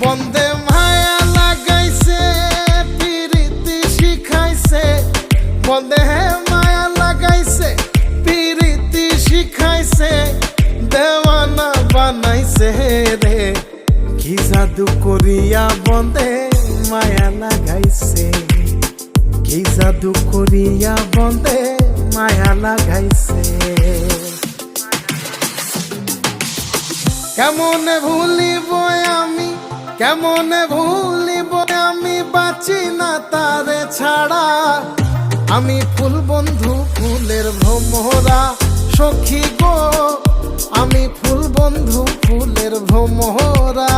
বন্দে মায়া লাগাইছে পিরিতি শিখাইছে, বন্দে মায়া লাগাইছে পিরিতি শিখাইছে, দেওয়ানা বানাইছে রে। কি জাদু করিয়া বন্দে মায়া লাগাইছে, কি জাদু করিয়া বন্দে মায়া লাগাইছে। কেমনে ভুলিব আমি, কেমনে ভুলিব আমি, বাঁচি না তারে ছাড়া। আমি ফুল বন্ধু ফুলের ভ্রমরা সখী গো, আমি ফুল বন্ধু ফুলের ভ্রমরা।